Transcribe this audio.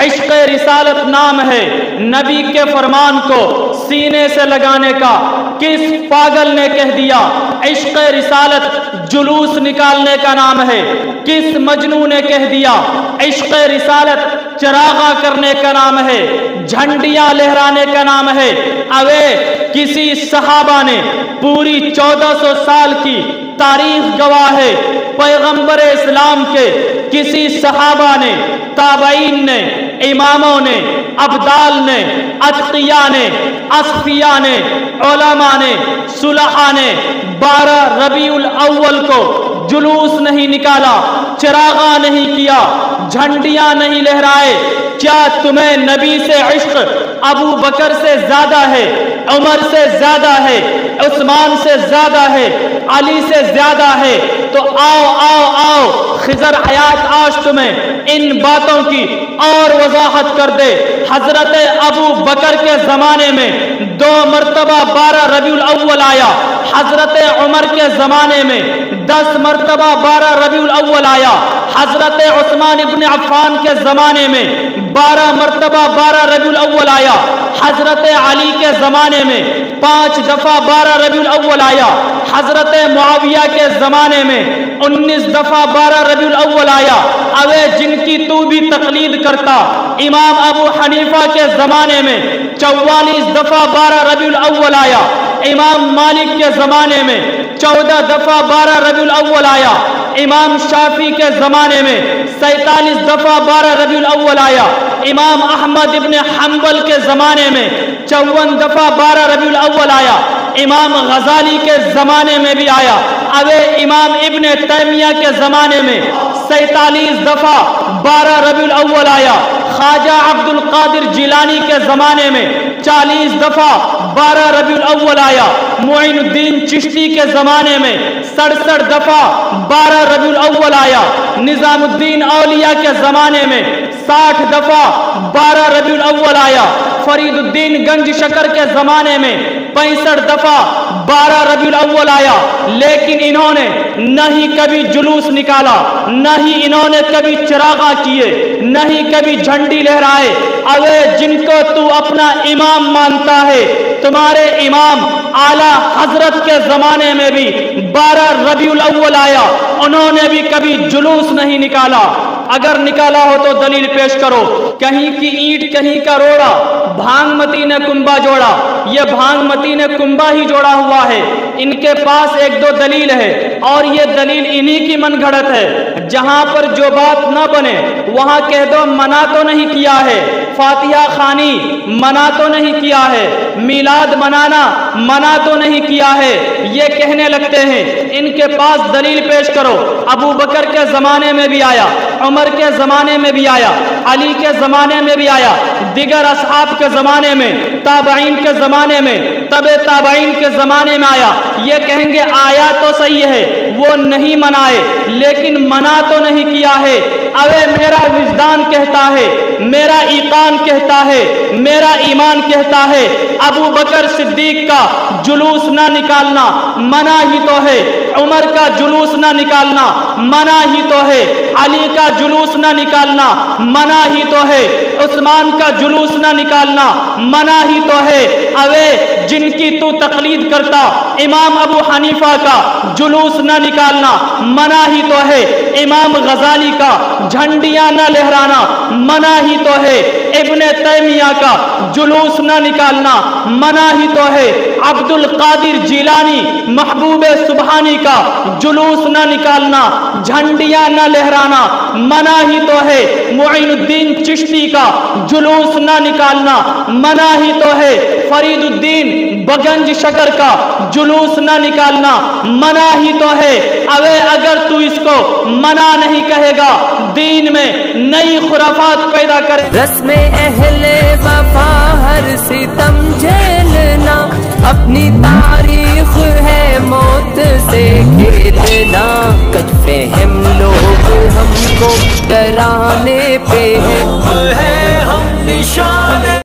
عشق رسالت نام ہے نبی کے فرمان کو سینے سے لگانے کا، کس پاگل نے کہہ دیا عشق رسالت جلوس نکالنے کا نام ہے؟ کس مجنون نے کہہ دیا عشق رسالت چراغاں کرنے کا نام ہے، جھنڈیاں لہرانے کا نام ہے؟ اوے کسی صحابہ نے پوری 1400 سال کی تاریخ گواہ ہے، پیغمبر اسلام کے کسی صحابہ نے، تابعین نے، اماموں نے، ابدال نے، اتقیاء نے، اصفیاء نے، علماء نے، صلحاء نے 12 ربیع الاول کو جلوس نہیں نکالا، چراغاں نہیں کیا، جھنڈیاں نہیں لہرائے؟ کیا تمہیں نبی سے عشق ابو بکر سے زیادہ ہے، عمر سے زیادہ ہے، عثمان سے زیادہ ہے، علی سے زیادہ ہے؟ تو آؤ آؤ آؤ خضر حیات آج تمہیں ان باتوں کی اور وضاحت کر دے۔ حضرت ابو بکر کے زمانے میں 2 مرتبہ 12 ربیع الاول آیا، حضرت عمر کے زمانے میں 10 مرتبہ 12 ربیع الاول آیا، حضرت عثمان ابن عفان کے زمانے میں 12 مرتبہ 12 ربیع الاول آیا، حضرت علی کے زمانے میں 5 دفعہ 12 ربیع الاول آیا، حضرت معاویہ کے زمانے میں 19 دفعہ 12 ربیع الاول آیا۔ اوے جن کی تو بھی تقلید کرتا، امام ابو حنیفہ کے زمانے میں 44 دفعہ 12 ربیع الاول آیا، امام مالک کے زمانے میں 14 دفعہ 12 ربیع الاول آیا، امام شافعی کے زمانے میں 47 دفعہ 12 ربیع الاول آیا، امام احمد ابن حنبل کے زمانے میں 54 دفعہ 12 ربیع الاول آیا، امام غزالی کے زمانے میں بھی آیا۔ اوے امام ابن تیمیہ کے زمانے میں 47 دفعہ 12 ربیع الاول آیا، خواجہ عبد القادر جیلانی کے زمانے میں 40 دفعہ 12 ربیع الاول آیا، معین الدین چشتی کے زمانے میں 67 دفعہ 12 ربیع الاول آیا، نظام الدین اولیاء کے زمانے میں 60 دفعہ 12 ربیع الاول آیا، فرید الدین گنج شکر کے زمانے میں 65 دفعہ 12 ربیع الاول آیا۔ لیکن انہوں نے نہ ہی کبھی جلوس نکالا، نہ ہی انہوں نے کبھی چراغاں کیے، نہ ہی کبھی جھنڈی لہرائے۔ اوے جن کو تو اپنا امام مانتا ہے، تمہارے امام اعلیٰ حضرت کے زمانے میں بھی 12 ربیع الاول آیا، انہوں نے بھی کبھی جلوس نہیں نکالا۔ اگر نکالا ہو تو دلیل پیش کرو۔ کہیں کی اینٹ کہیں کا روڑا، بھانگ متی نے کنبا جوڑا، یہ بھانگ متی نے کنبا ہی جوڑا ہوا ہے۔ ان کے پاس 1-2 دلیل ہے اور یہ دلیل انہی کی من گھڑت ہے۔ جہاں پر جو بات نہ بنے وہاں کہہ دو منع تو نہیں کیا ہے، فاتحہ خوانی منع تو نہیں کیا ہے، میلاد منانا منع تو نہیں کیا ہے، یہ کہنے لگتے ہیں۔ ان کے پاس دلیل پیش کرو۔ ابو بکر کے زمانے میں بھی آیا، عمر کے زمانے میں بھی آیا، علی کے زمانے میں بھی آیا، دیگر اصحاب کے زمانے میں، تابعین کے زمانے میں، تبع تابعین کے زمانے میں آیا۔ یہ کہیں گے آیا تو صحیح ہے، وہ نہیں منائے لیکن منع تو نہیں کیا ہے۔ اوے میرا وجدان کہتا ہے، میرا ایقان کہتا ہے، میرا ایمان کہتا ہے ابو بکر صدیق کا جلوس نہ نکالنا منع ہی تو ہے، عمر کا جلوس نہ نکالنا منع ہی تو ہے، علی کا جلوس نہ نکالنا منع ہی تو ہے، عثمان کا جلوس نہ نکالنا منع ہی تو ہے۔ اوے جن کی تو تقلید کرتا، امام ابو حنیفہ کا جلوس نہ نکالنا منع ہی تو ہے، امام غزالی کا جھنڈیاں نہ لہرانا منع ہی تو ہے، ابن تیمیہ کا جلوس نہ نکالنا منع ہی تو ہے، عبد القادر جیلانی محبوب سبحانی کا جلوس نہ نکالنا، جھنڈیاں نہ لہرانا منع ہی تو ہے، معین الدین چشتی کا جلوس نہ نکالنا منع ہی تو ہے، فرید الدین بگنج شکر کا جلوس نہ نکالنا منع ہی تو ہے۔ اوے اگر تو اس کو منع نہیں کہے گا، دین میں نئی خرافات پیدا کرے۔ رسم اہل وفا ہر ستم جھیلنا، اپنی تاریخ ہے موت سے کھیلنا، کچھ فہم لوگ ہم کو ڈرانے پہ ہے ہم نشان